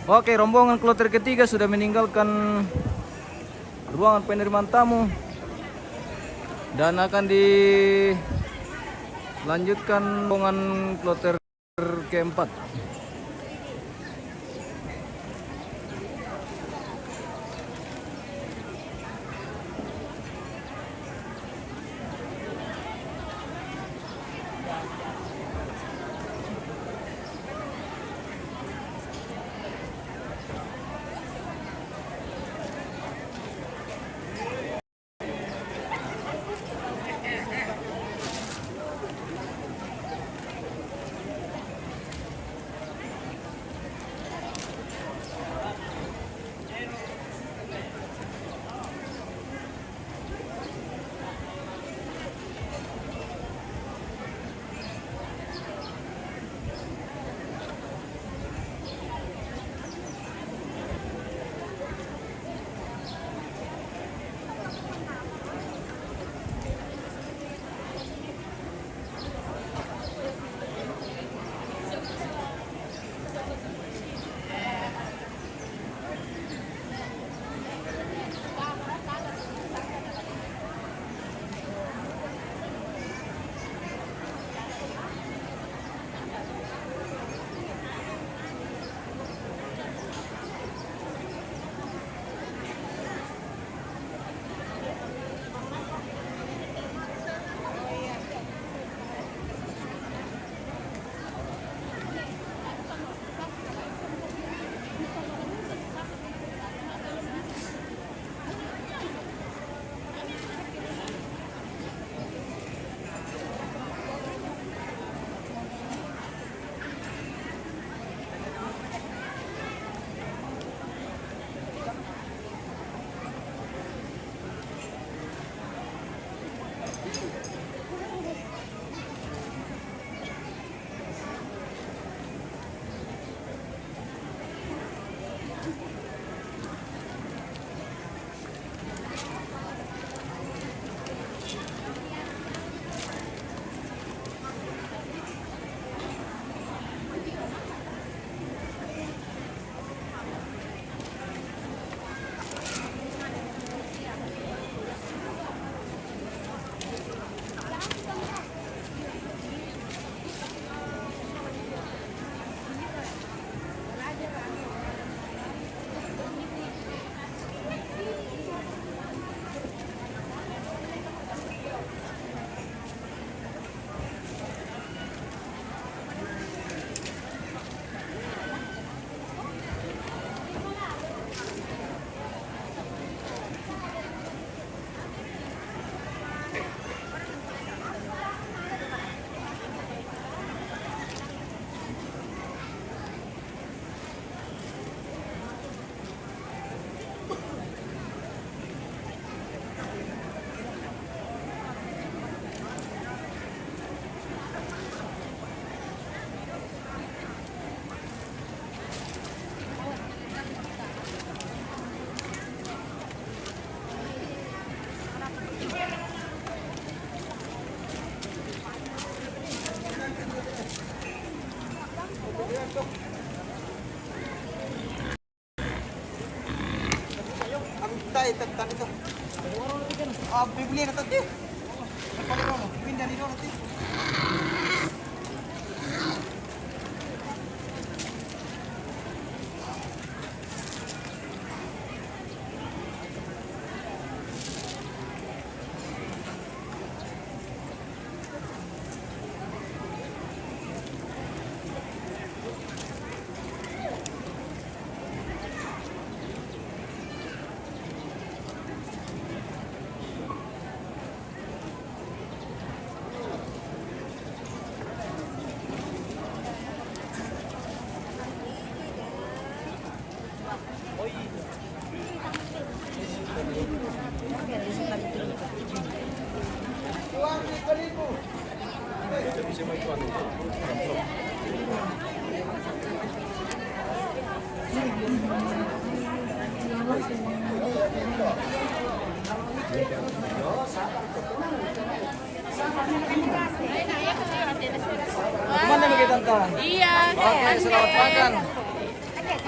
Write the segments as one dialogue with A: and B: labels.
A: Oke, rombongan kloter ketiga sudah meninggalkan ruangan penerimaan tamu dan akan dilanjutkan rombongan kloter keempat.
B: Bibili na tadi. Pindah di nanti.
A: Kemana begitu tante?
C: Iya.
A: Oke, selamat makan.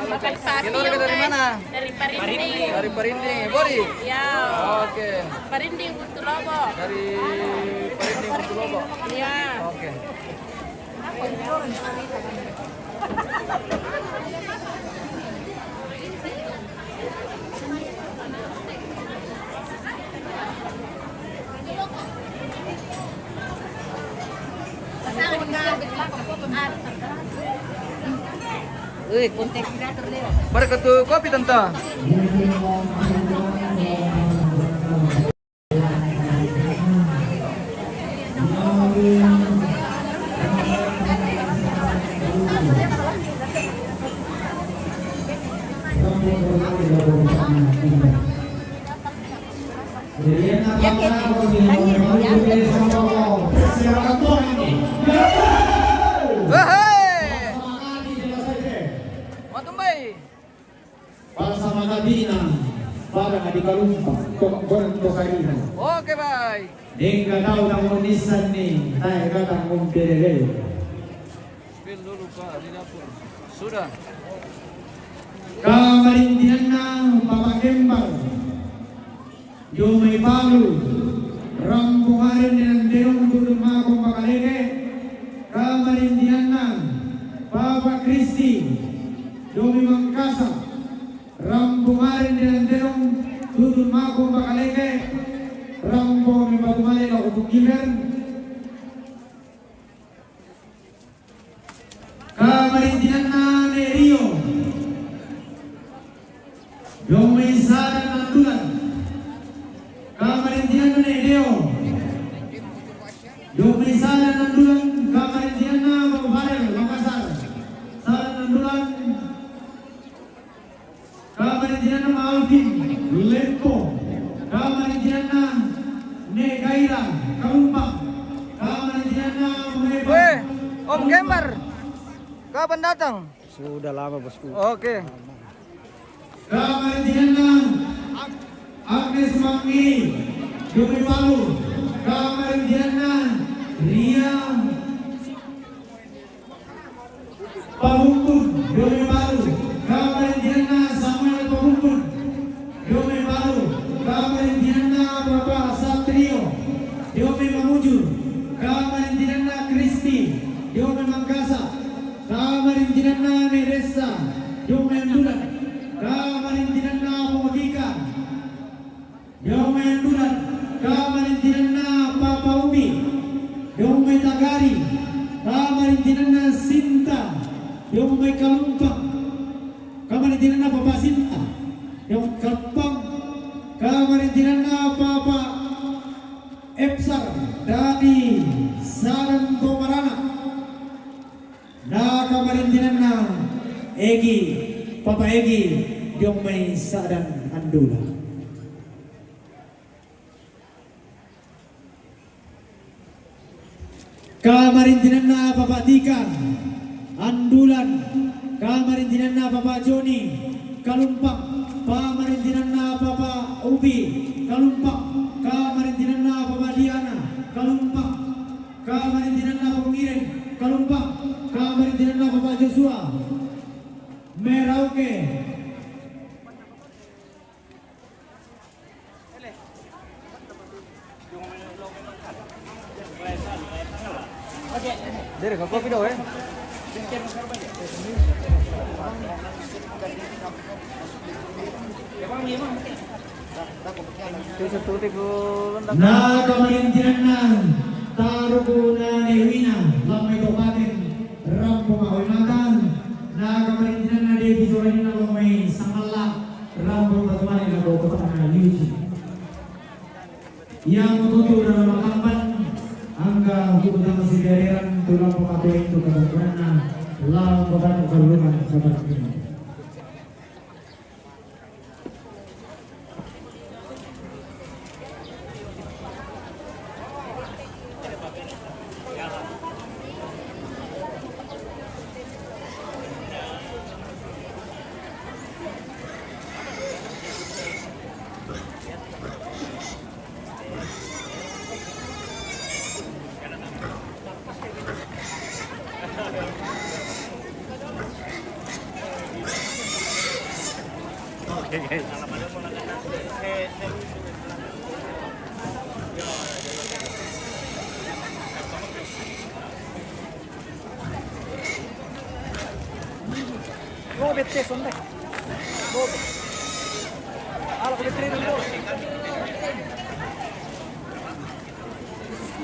C: Makan sapi.
A: Kilo kita dari mana?
C: Dari Parinding.
A: Dari Parinding, Bori.
C: Ya.
A: Oke.
C: Parinding Butulobo.
A: Dari Parinding Butulobo.
C: Iya.
A: Oke. Mari ke tuh kopi tante. Wahai, matumbai.
D: Bersama Nabina, para adikalumpa, tokon to karina.
A: Oke, baik.
D: Dengka daw ng munisan ni, tayo katang umpirere.
A: Spill dulu Pak di dapur. Sudah.
D: Kamarintinan na papakembang. Yung may palu. Rampungarin ng derong tuluma kong makalege. Kamarintinan na Papa Kristi. Yung may mangkasa. Rampungarin ng derong tuluma kong makalege. Rampo may patumalin ako bukilan. Kamarintinan na ni Rio. Yung may sarang ng tulan. Kamarintinan na ni Leo. Yung may sarang ng tulan. Kamarintinan na mababaril, makasar. Sarang ng tulan. Kamarintinan na Alvin, Lempo. Kamarintinan na ni Kaira, Kalumpang. Kamarintinan na Meba.
A: Weh, Om Kembar. Kapan datang?
B: Sudah lama bosku.
A: Oke.
D: Kamarintinan na Agnes Mangi, Dumi Palu. Kamarintinan na Ria Pabumpun, Dumi Palu. Kamarintinan na Samuel Pabumpun, Dumi Palu. Kamarintinan na Bapak Satrio, Dumi Mamuju. Kamarintinan na Kristi, Dumi Mangkasa. Kamarintinan na Neresa, Dumi Andulan. Kamarintinan na Pumagika, Dumi Andulan. Kamarintinan na Papa Umi, Dumi Tagari. Kamarintinan na Sinta, Dumi Kalumpang. Kamarintinan na Papa Sinta, Dumi Kalumpang. Kamarintinan na Papa Epsar dari Sarang Tomarana. Na kamarintinan na Egi, Papa Egi, yung may sadang andula. Kamarintinan na Papa Tika, Andulan. Kamarintinan na Papa Joni, Kalumpak. Kamarintinan na Papa Ubi, Kalumpak. Kamarintinan na Papa Diana, Kalumpak. Kamarintinan na Papa Miren, Kalumpak. Kamarintinan na Papa Joshua, Merauke.
A: Dari ke kopi dong, Itu satu tiga lendak.
D: Na kamarintinan na Tarugo na Newina, Lamay Tokatin, Rampo Mahulmatan. Na kamarintinan na Devi Zorin na Lamay Sangala, Rampo Matumani na Bokotang na Yuji. Yang tutup na makamban hanggang hubungan si Dereran tulang pematuhin itu kebetulan lalu beban keluhan seperti ini.
E: guys.
B: Robert te sonde. Robert. Ala ko betray dulu.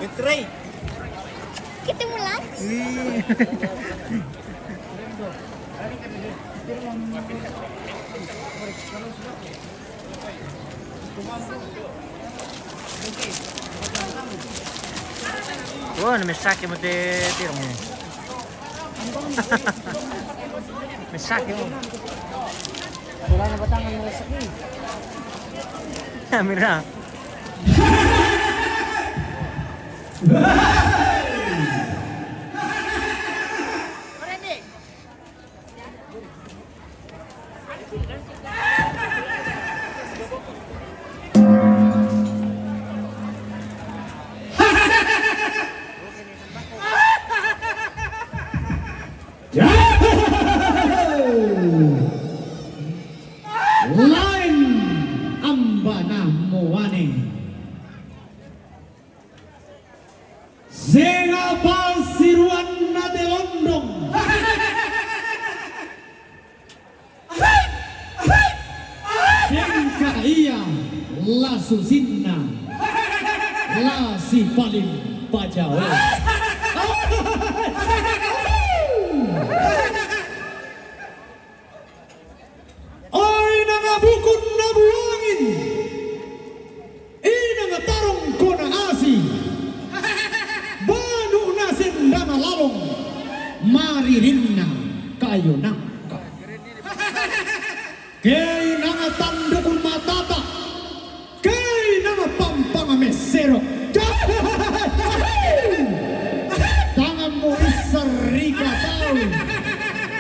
B: Betray.
C: Kita mulai.
E: Wah, mesake mo tiro mo. Mesake mo.
B: Wala na batangan mo sa akin.
E: Mira.
D: Lain ambana moane Sega pasiruan na de London Sengka iya la susinna la si paling pajawa Ay nangabukod na buwangin Inangatarong ko na asi Bano na sindana lalong Maririn na kayo na Kay nangatando kong matata Kay nangapampamamesero Tangan mo isarika tao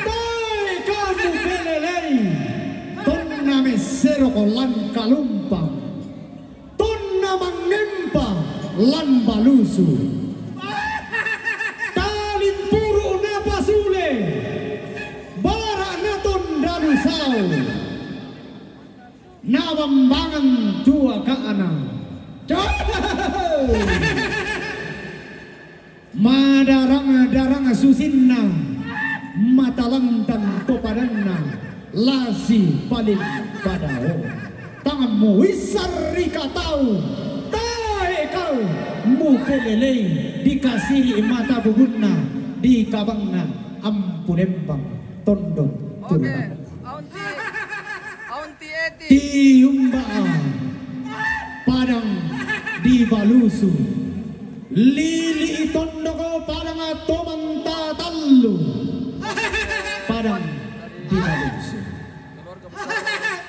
D: Kay kamu pelelei Tonna mesero ko lan kalumpang Tonna mangempa lan balusu Talin puro na pasule Bara na tondalusao Nawambangan tua kaana Madarang-darang susinna Matalangtan topadanna Lasi paling padao Tanganmu isari katau Tae kau Mupelelei Dikasihi mata bubunna Di kabangna Ampunembang Tondong turunan
A: Auntie Eti.
D: Tiumbaan Padang di balusu Lili itondoko padang atomang tatallu Padang di balusu
A: Keluarga besar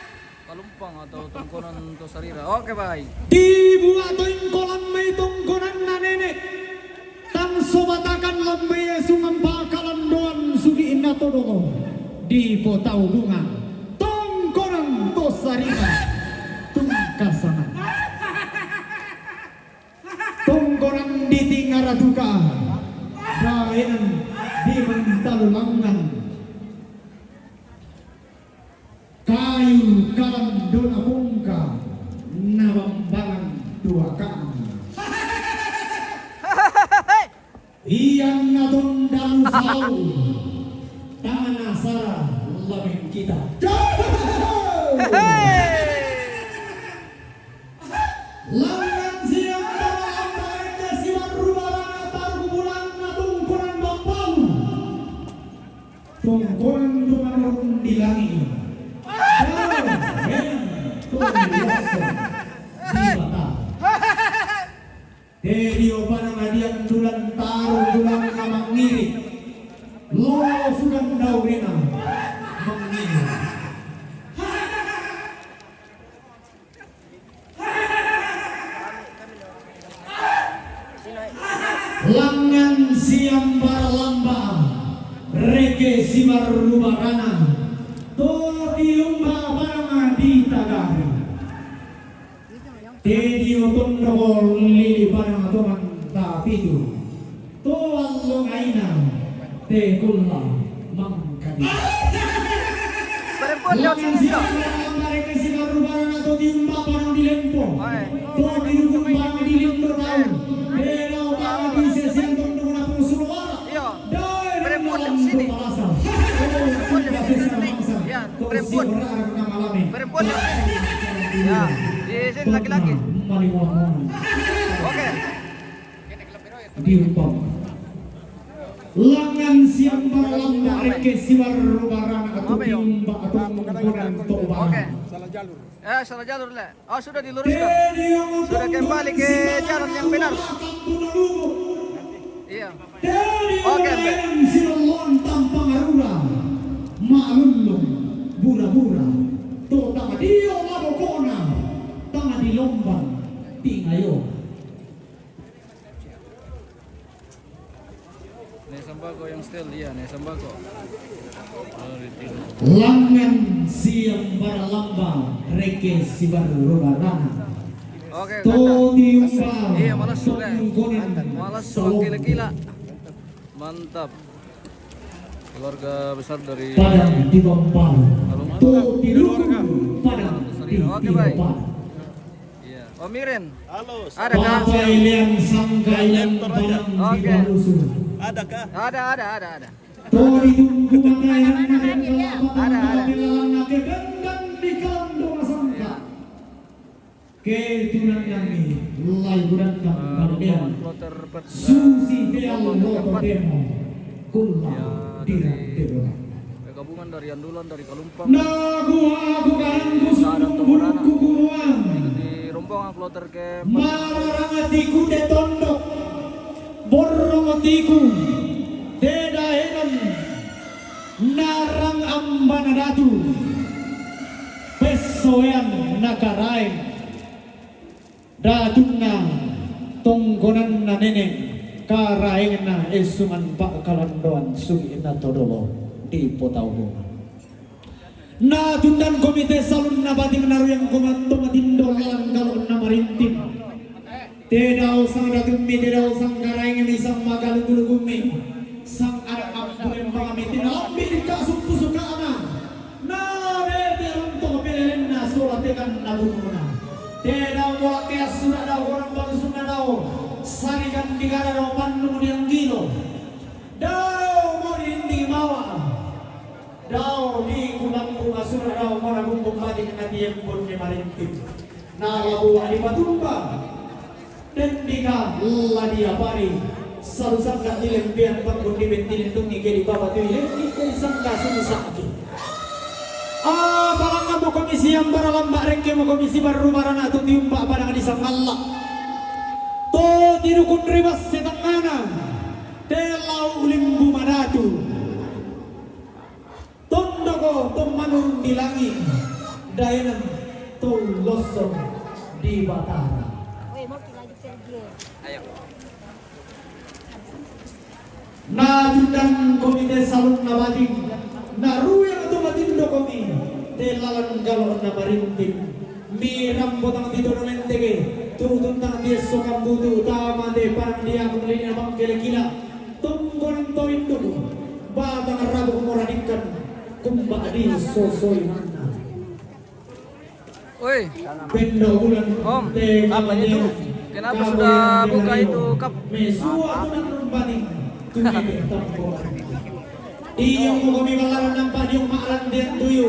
A: Kalumpang atau Tongkonan to Sarira. Oke, baik.
D: Tibu atau kolam may tongkonan na nenek Tang sobatakan lambay sungang bakalan doan sugiin na todoko Di potau bunga Tongkonan to Sarira Tungkasangan Tongkonan di Tingaratuka Daenan di Mantalulangan Kayu kalam dona bungka Nawambangan dua kami Iyang nadon dalu sau Tanah sarah labing kita Langan siang dalam mereka siwar rubaran Taruh bulan na tungkuran bapau Tungkuran tumanurun di langit Dedio panang adian dulan taruh dulan kamang ngiri Lo sudah daurina mengiri Langan siang baralamba Reke sibar rubarana Todiumba barang di tagari Tedio tondokol lili barang atoman tapidu Toallong aina Tekulla mangkadi Langan siang baralamba reke sibar
E: di sini. Ya, di sini laki-laki. Oke.
D: Diumpam langan siang lamba reke siwar rubaran atau tiumba atau menggunakan toba.
E: Oke. Salah jalur lah. Oh, sudah diluruskan. Sudah kembali ke jalan yang benar. Iya. Oke, Mbak.
D: Silon tampang arura maalulung bura-bura to tanga dio mabokona tanga di lombang tingayo.
A: Sambako yang style dia, Sambako.
D: Langan siang baralamba reke sibar rubarana.
E: Oke,
D: To tiumba.
E: Iya, malas sudah.
D: Malas
E: Gila-gila.
A: Mantap. Keluarga besar dari
D: Padang di Bambang. To tidur padang di
E: Oke, baik.
D: Bambang.
A: Iya.
E: Oh, Mirin.
B: Halo,
E: Ada kah?
D: Bapak Elian Sanggailan Padang di
E: Oke.
D: Balusu.
B: adakah?
E: Ada.
D: To ditunggu makaian nagen kelapatan
E: Ada.
D: kelapatan gendang di kandung sangka. Ketunan kami lay bulan kang
A: kloter pet
D: Susi Beal Loto Demo Kula Dirang Demo
A: gabungan dari Andulan, dari Kalumpang.
D: Naku aku kan kusung buruk kukuruan
A: Di rombongan kloter ke
D: Mararangatiku de tondok Borongatiku Dedahenan Narang ambanadatu Pesoyan nakarain Datuna tonggonan na nenek karaing na esungan pak kalandoan sungi na todolo di Potaubo. Na tundan komite salun na bati menaru yang komanto matindo lang galon na marintim. Tedao sang datumi tedao sang karaing ni sang magalugulugumi sang anak ampunin pangami tinalambi di kasuk pusukana. Na bebe untuk pilihin na sulatekan na lumuna. Tedao mo kaya sudah daw orang baru sudah daw sarikan digara daw panung yang gilo daw mo hindi mawa daw di kulang bunga sudah daw mo nabumbong lagi na tiyem pun ni marintim na labuwa di patumba dan diga ladia pari salusan na nilempian pagbundi bentilin tungi kiri baba tuilin ikon sangka sumisaki. Parang mo komisi yang baralamba rengke mo komisi baru barana tu tiumba parang di sang Allah. To tinukun ribas setangana. Telau limbu manatu. Tondo ko tumanun di langit. Dayanan to losong di Batara.
E: Ayo.
D: Najudan komite salun nabating. Naruyang itu matindo kami telalan galon na marintim miram botang dito no mentege tutun tang dia sokam butu tama de parang dia kumulin na bangkele kila tunggon to indo batang rabu kumuradikan kumba di sosoy mana
E: Oi,
D: pendo bulan
E: Om, apa itu? Kenapa sudah buka itu cup?
D: mesua tunan rumbaning tumide tampo Diyong mo kami malaman ng padyong maalan din tuyo.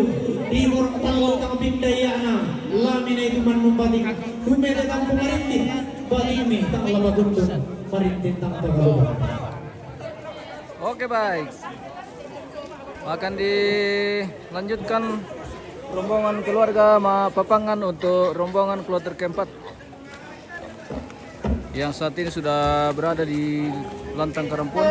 D: Di mo rin talong kang pindaya na. Lamin na ito man mong bating. Kumeda kang pumarintin. Bating mi, tang labagundong. Marintin tang tagalugan.
A: Oke, baik. Akan dilanjutkan rombongan keluarga Papangan untuk rombongan kloter keempat yang saat ini sudah berada di Lantang Karampun.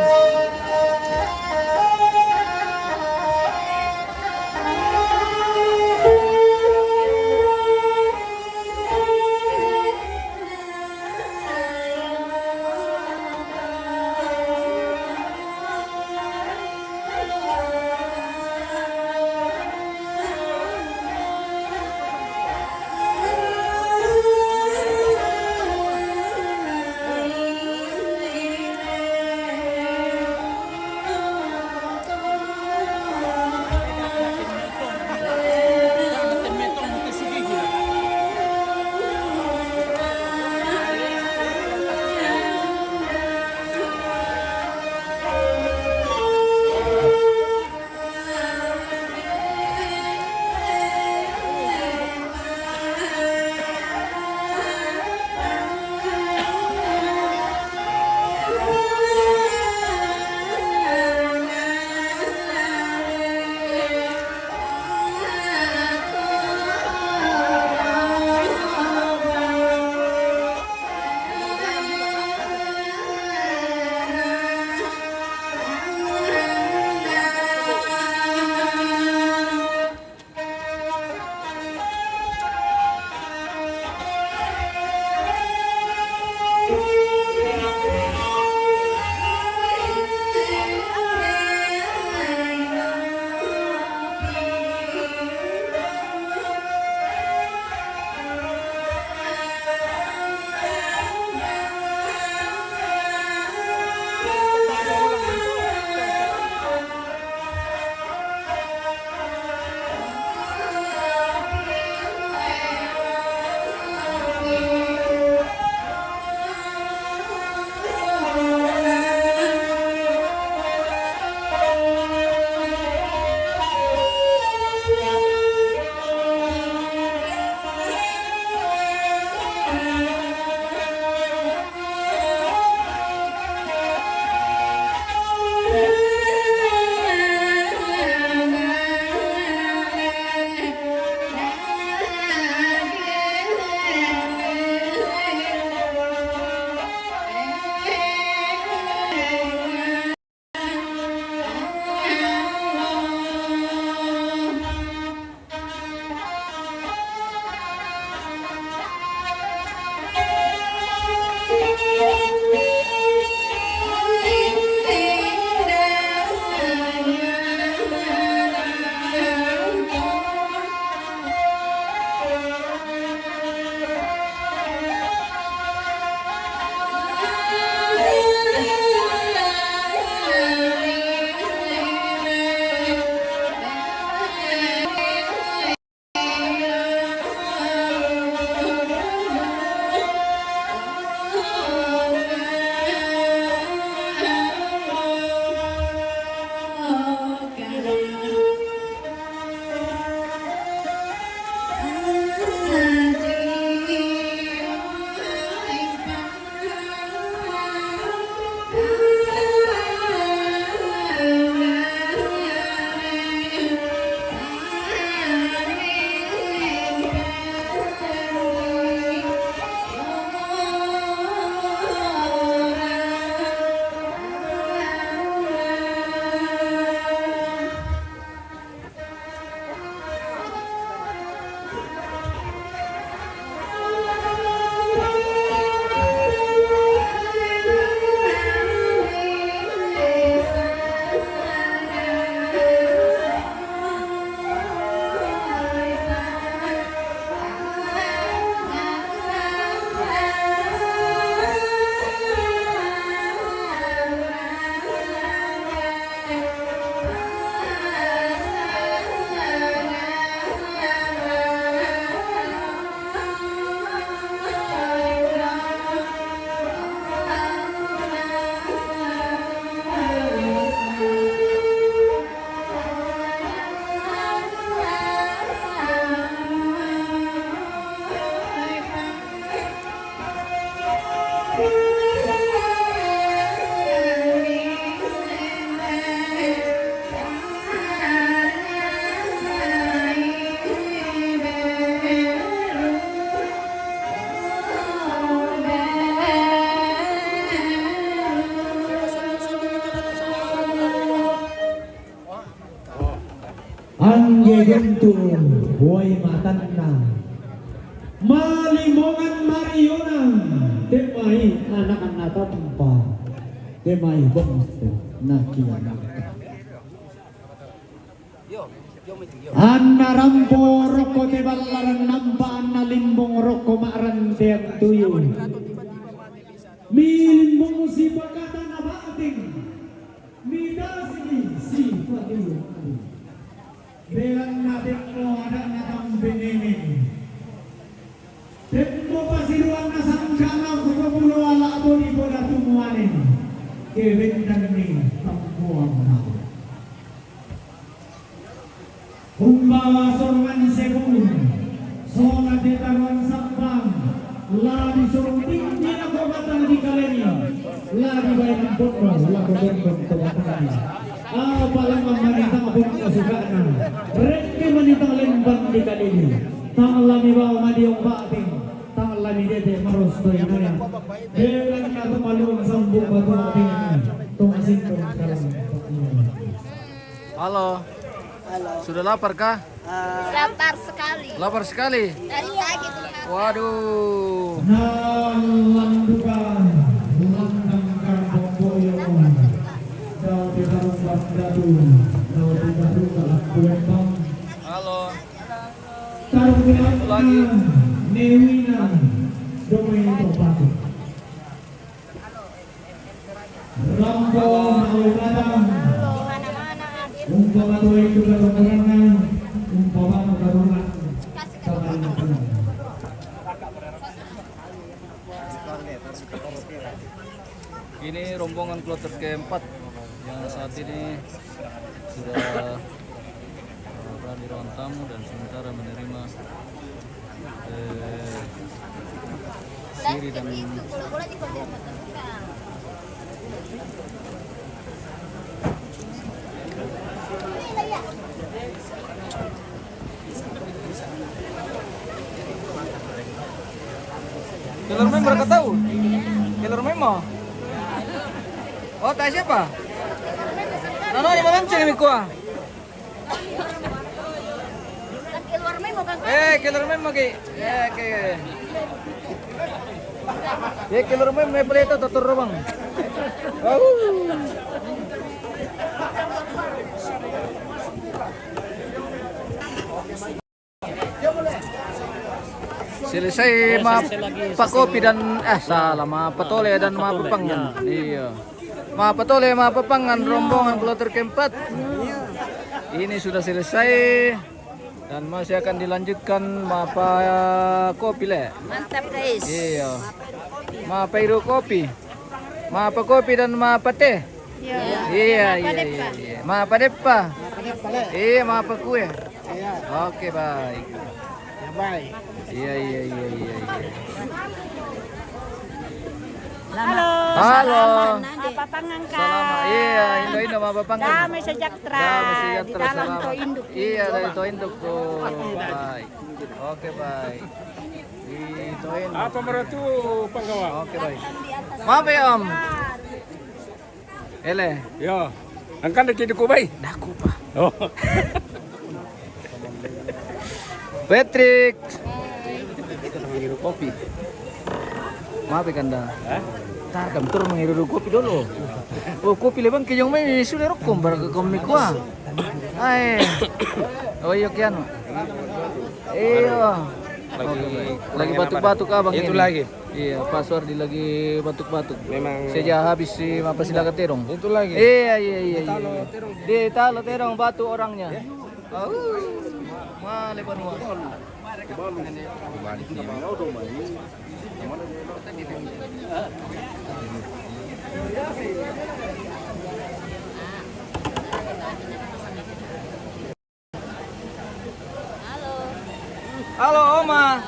D: Angge guntur buai matanna malimongan mariona temai anak-anak tampa temai bongso nakiana anna rampo roko te ballaran nampa anna limbong roko maaran teang tuyo milimbong si bakatan abating midasini si patuyo Belang natin mo ada natang benene. Tempo pasiruan na sangkana sa kapulo ala abo ni po na tumuanin. Kevin ni tampuang na. Humbawa sorman sekun. Sola detarwan sampang. Lari sorong tinggi na kobatang di kalenya. Lari bayan ang botro. Lako botro kobatang apalang memerintah pun kesukaan. Mereka menintang lembang di kadini. Tanglami bawa madiong bating. Tanglami dede maros toyanya. Belang kata maluang sambung batu bating. Tungasin dalam.
E: Halo.
C: Halo.
E: Sudah lapar kah?
C: Lapar sekali.
E: Lapar sekali.
C: Dari pagi tuh.
E: Waduh.
D: Nalandukan. Landang karbon boyo. Daw di tarung bagdadu. Daw di tarung kalakbuembang.
E: Halo.
D: Tarung
E: lagi.
D: Newina. Domain topatu. Rambo mauladang.
C: Mana-mana hadir.
D: Umpama tuai juga kemenangan. Umpama kemenangan.
C: Kasih
D: Kemenangan.
A: Ini rombongan kloter keempat yang saat ini sudah berada di ruang tamu dan sementara menerima siri dan
C: bola di kota
E: Killer Memo berapa tahu? Killer Memo. Oh, tahu siapa? Nano di mana sih ini kuah?
C: keluar memo kan.
E: Killer Memo ki. Killer Memo may pala tutur bang. Selesai Pakopi dan salah Mapatole dan Mapapangan. Iya. Mapatole Mapapangan rombongan kloter keempat. Ini sudah selesai dan masih akan dilanjutkan Mapakopi le.
C: Mantap guys.
E: Iya. Mapairu kopi. Mapakopi dan Mapate. Iya. Mapadepa. Iya, Mapakue. Oke, baik.
B: Baik.
E: Iya.
F: Halo.
E: Halo.
F: Mapapangan ka.
E: Selamat. Iya, Indo Mapapangan.
F: Damai sejahtera.
E: Damai sejahtera,
F: Di dalam
E: selamat.
F: to induk.
E: Iya, dari to induk tuh. Baik. Oke, baik. Di to induk.
B: Apa meratu panggawa?
E: Oke, baik. Maaf ya, Om. Ele.
B: Ya. Angkan di tiduku bay.
E: Daku, Pak.
B: Oh.
E: Patrick.
B: Menghirup kopi.
E: Maaf ya, Kanda. Tar kami turun menghirup kopi dulu. Oh, kopi lebang kejong main sudah rokom bar ke komik gua. Ay. Oh, iya kian. Iya. Lagi batuk-batuk abang
B: Itu
E: ini.
B: lagi.
E: Iya, Pak Suardi lagi batuk-batuk.
B: Memang
E: Sejak habis si apa silakan terong.
B: itu lagi.
E: Iya. Di talo terong batu orangnya. Malepan wa. Halo Oma.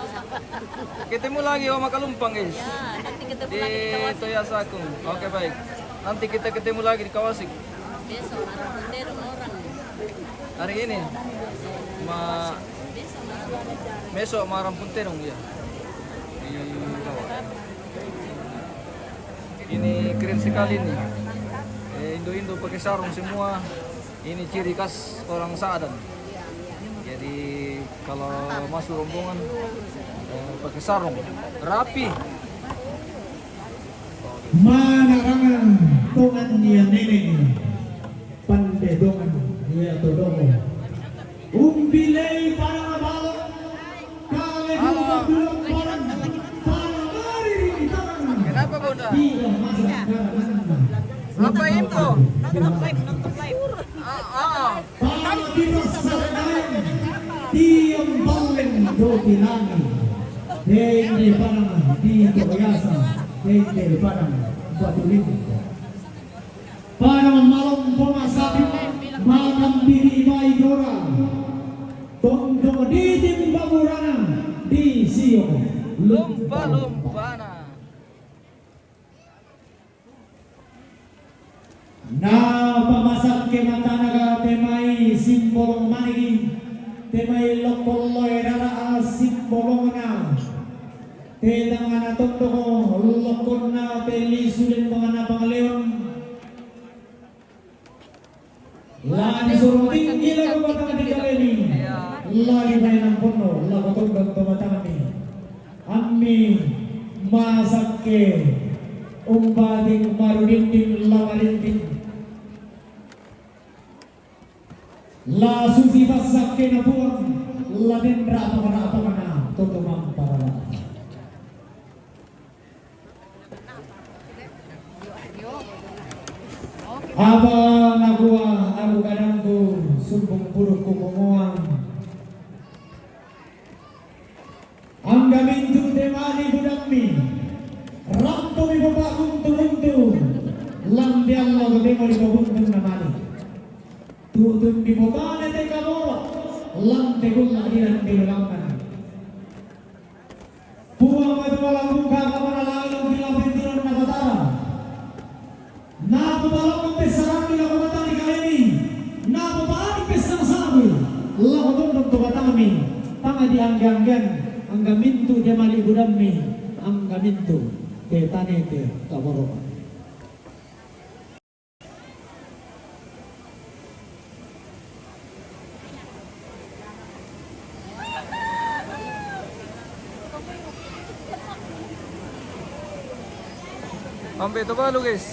E: Ketemu lagi Oma Kalumpang guys.
C: Nanti ketemu
A: di
C: lagi di Kawasik.
A: Toyasakung. Oke baik. Nanti kita ketemu lagi di Kawasik.
C: Besok marah bendera orang.
A: Hari ini. Besok marang punterong ya. Di bawah. Ini keren sekali nih. Indo-Indo pakai sarung semua. Ini ciri khas orang Sadan. Jadi kalau masuk rombongan pakai sarung rapi.
D: Manarangan tongan niya nene pandedongan niya todomo umbilay para mabalok kale bulong parang para mariritangan
A: Kenapa Bunda?
D: tidak masak
A: Apa info?
D: para dirasanayan diyang balen do pinangan hindi parang di kayasa hindi parang batulim parang malam pumasapit makam diri may dora tongtong ditim bamurana di siyo
A: Lumpa-lumpa na.
D: na pamasak ke mata naga temay simbolong manigi temay lokoloy rara simbolong na Tedang anak tonto ko lokon na pelisurin mga napangaleon lani suruting gila ko batang di kaleni lagi na ng puno lakotong gagbabatang kami ami masak ke umbading marudinding lamarinding la susi basak ke na buang la dendra apa mana tutumang para Abang nakuha ang ganang ko sumbong puro kumumuang ang gaminto demani budami rampo mi babakong tumunto lambi ang magdemo ni babuntong namani tutun di bobane te kamoro lambi kong nakinan tinulangan puwang maduwalang muka kamanalalong kilapintunan na katara Napabalong ang pesarang nila kumatang ni Kalemi. Napabaling pesang sabi. Lakotong ng tumatami. Tanga di anggang-gang. Ang gaminto di malibudami. Ang gaminto. Te tanete kaborokan.
A: Sampai itu baru guys.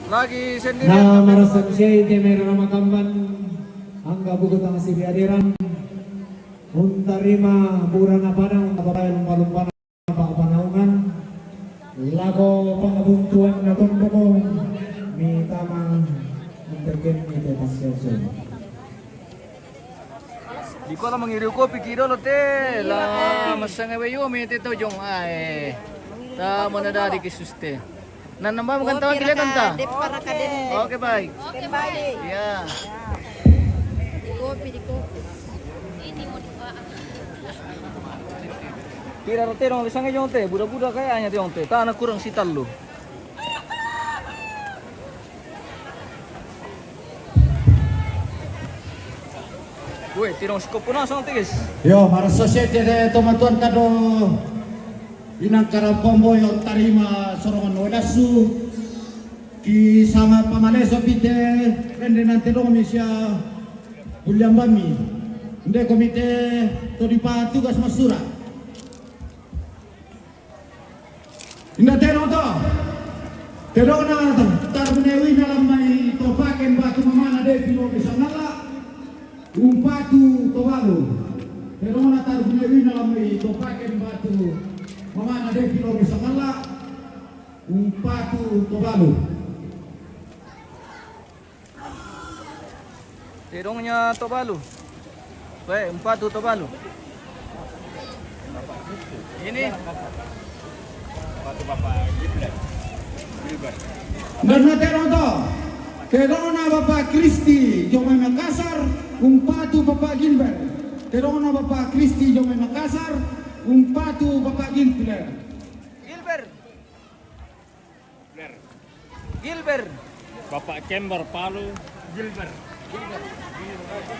A: Lagi sendiri.
D: Na marasam siya iti meron na makamban. Ang kabugot ang sibiadiran. Untarima mura na panang napapayang malumpan na pangapanaungan. Lago pangabuntuan na tondo ko. May tamang intergen ito pasyason.
A: Di ko alam mangiriw ko pikiro te. La masangawe yo mi tito jong ay. Ta monadari kisuste. Nanamba mo kanta kile kanta.
F: Para ka din.
A: Oke baik.
F: Kembali.
A: Ya.
C: Di kopi. Ini mau dibawa.
A: Tira rote dong bisa ngejong te. Budak-budak kayaknya tiong te. Ta anak kurang sital lu. Gue tirong skop puna sang tigis.
B: Yo, para society de tomatuan kado inang karapombo yo tarima sorongan odasu ki sama pamaleso pite rende nanti dong misya bulyambami inde komite to dipa tugas masura inda teno to tero na tarbunewi na lamai to paken batu mamana de pino bisa nala umpatu to balu tero na tarbunewi na lamai to paken batu mamana de pino bisa nala umpatu to balu
A: Tirongnya Tobalu. Baik, 4 Tobalu. Ini
B: dan na tero na Bapak Kristi Jomay Makassar umpatu Bapak Gilbert tero na Bapak Kristi Jomay Makassar umpatu Bapak Gilbert
E: Gilbert.
G: Bapak Kember Palu.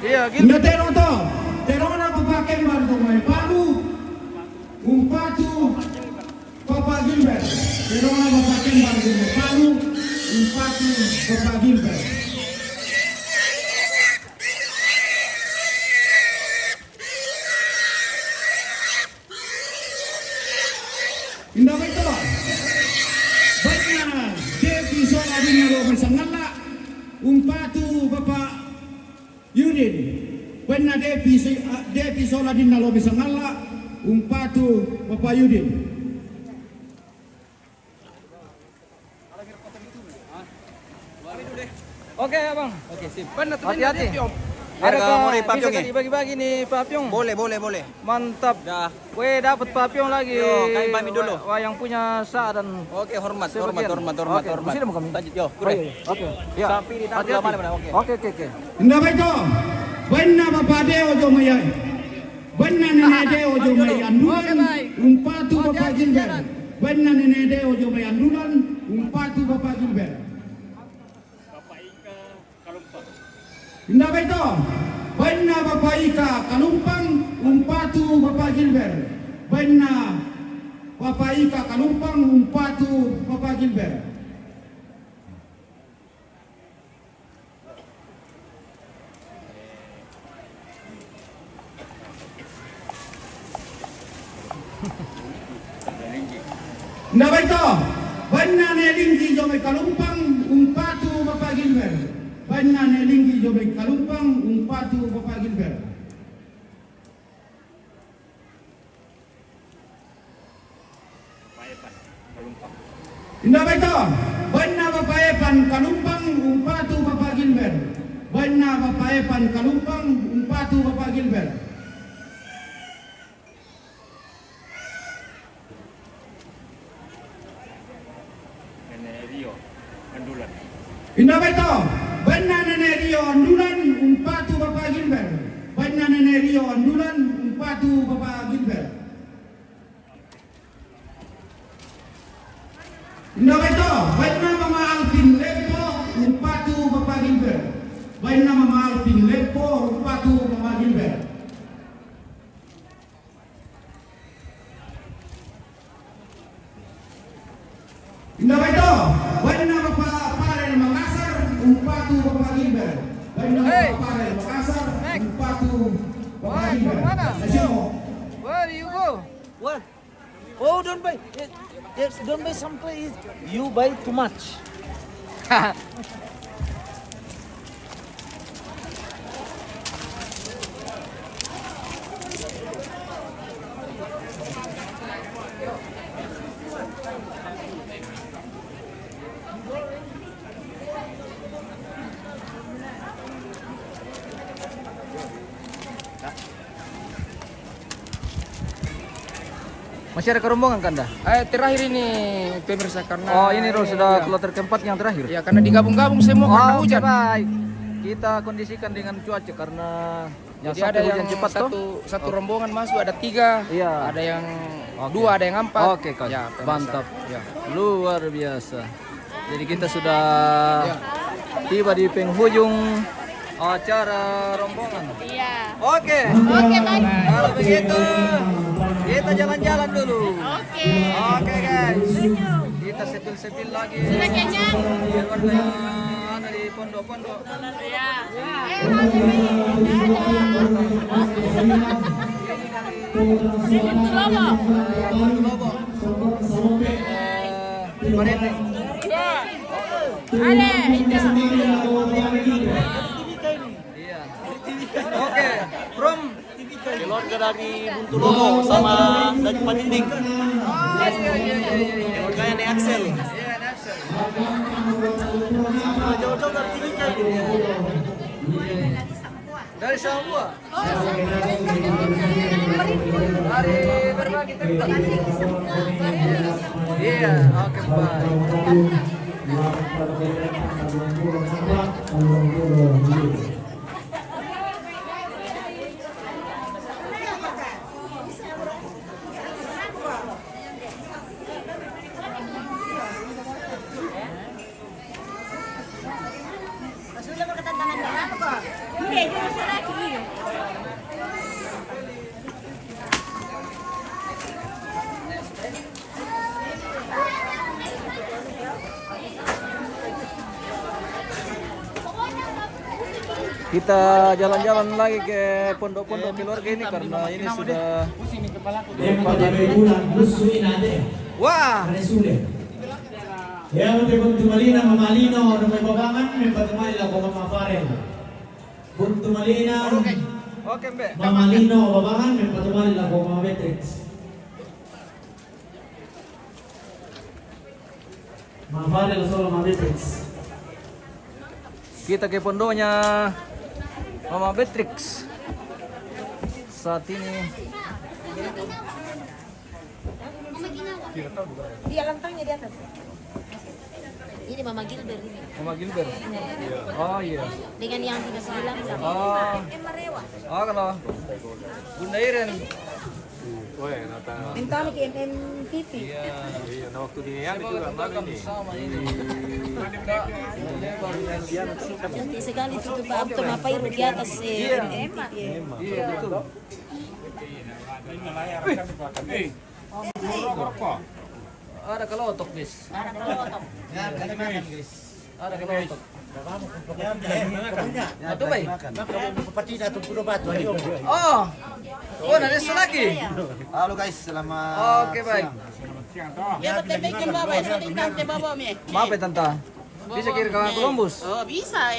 E: Iya,
B: Hindi
E: Gilbert.
B: terong na papakin ba ito may palu, umpatu, Papa Gilbert. Terong na papakin ba ito may palu, umpatu, Papa Gilbert. Hindi ba ito? Baik na, Devi Sola din na lo may sangala, umpatu, Papa Yudin. When na Devi Sola din na lo may sangala, umpatu, Papa Yudin.
E: Oke, Abang.
G: Oke, sip.
E: Hati-hati.
G: Biar
E: Ada
G: nggak mau
E: Pak,
G: dipapyong
E: bisa
G: ya?
E: dibagi-bagi nih Pak Pyong.
G: Boleh.
E: Mantap.
G: Dah.
E: Weh, dapat Pak Pyong lagi.
G: Yo, kami pamit dulu.
E: Wah, yang punya Sa dan
G: Oke, hormat.
E: sebagian. Oke, sini mau kami.
G: Lanjut, yo.
E: Oke. Ya.
G: Sampai di tahap
E: Hati-hati.
G: mana, oke.
E: Oke.
B: Hindi ba ito? When na Papa Deo jo may when na Nene Deo jo may andulan, umpatu, Papa Gilbert. When na Nene Deo jo may andulan, umpatu, Papa Gilbert. Hindi ba ito? When na Papa Ika Kalumpang, umpatu, Papa Gilbert. When na Papa Ika Kalumpang, umpatu, Papa Gilbert. Hindi ba ito? When na Nelinggi jo may Kalumpang, umpatu, Papa Gilbert. When na Nelinggi jo may Kalumpang, umpatu, Papa Gilbert. Hindi ba ito? When na Papaepan Kalumpang, umpatu, Papa Gilbert. When na Papaepan Kalumpang, umpatu, Papa Gilbert.
G: Rio, Andulan.
B: Hindi ba ito? When na Nene Rio Andulan, umpatu, Papa Gilbert. When na Nene Rio Andulan, umpatu, Papa Gilbert. Hindi ba ito? When na Mama Alvin Lepo, umpatu, Papa Gilbert. When na Mama Alvin Lepo, umpatu, Papa Gilbert. Hindi ba ito? When na Pare Makassar, umpatu, Papa Gilbert. When na Pare Makassar, umpatu, Papa
E: Hey,
B: Gilbert.
E: kemana?
B: Let's go.
E: Where do you go?
H: What? Oh, don't buy. Don't buy some place. You buy too much.
E: Masih ada kerombongan Kanda?
A: Terakhir ini pemirsa karena
E: Oh, ini Ro sudah kloter keempat yang terakhir.
A: ya karena digabung-gabung semua karena
E: Oh,
A: hujan.
E: baik. Kita kondisikan dengan cuaca karena yang
A: Jadi ada
E: satu
A: yang
E: hujan cepat toh.
A: satu rombongan masuk ada 3,
E: Iya.
A: ada yang
E: Oke.
A: 2, ada yang 4.
E: Oke, Kak.
A: Ya, pemirsa.
E: Mantap.
A: Ya.
E: Luar biasa. Jadi kita sudah
A: Ya.
E: tiba di penghujung acara rombongan.
C: Iya.
E: Oke.
C: Oke, baik.
E: Kalau begitu kita jalan-jalan dulu.
C: Oke.
E: Oke guys. Kita sepil-sepil lagi.
C: Sudah kenyang?
E: Biar warga yang ada di pondok-pondok.
C: Iya.
E: Lobo. Parete.
C: Ale, itu.
E: Iya. Oke. From
H: Keluarga dari Buntu Lobo sama dari Pandinding. Keluarganya nih Axel.
E: Iya, Naksel.
H: Jauh-jauh dari Timika ini.
E: Dari Samua. Dari berbagai tempat. Iya, oke baik. kita jalan-jalan lagi ke pondok-pondok keluarga ini karena ini sudah
D: Yang pada bulan lusuin aja.
E: wah.
D: Ada sulit. Ya udah buntu malina mamalino rumah babangan membantu malila bawa mafarel. Buntu malina
E: Oke, Mbak.
D: mamalino babangan membantu malila bawa matrix. Mafarel solo matrix.
E: Kita ke pondoknya Mama Beatrix. Saat ini
C: Dia lantangnya di atas. Ini Mama Gilbert ini.
E: Mama Gilbert. Oh iya.
C: Dengan yang 39 sama.
E: Oh.
C: Emma Rewa.
E: Oh kalau Bunda Iren.
F: Minta ke MMTV.
E: Iya, waktu di yang juga sama ini.
C: Cantik sekali tutup Abto Mapairu di atas MMTV.
E: Iya, betul. Ada kelotok, guys.
C: Ada kelotok.
E: Ada kelotok. Itu baik. Oh, ada lagi.
H: Halo guys, selamat
E: Oke, baik.
C: Dia bertebekin bawa, saling tante bawa me.
E: Maaf ya, Tante. Bisa kirim ke Columbus?
C: Oh bisa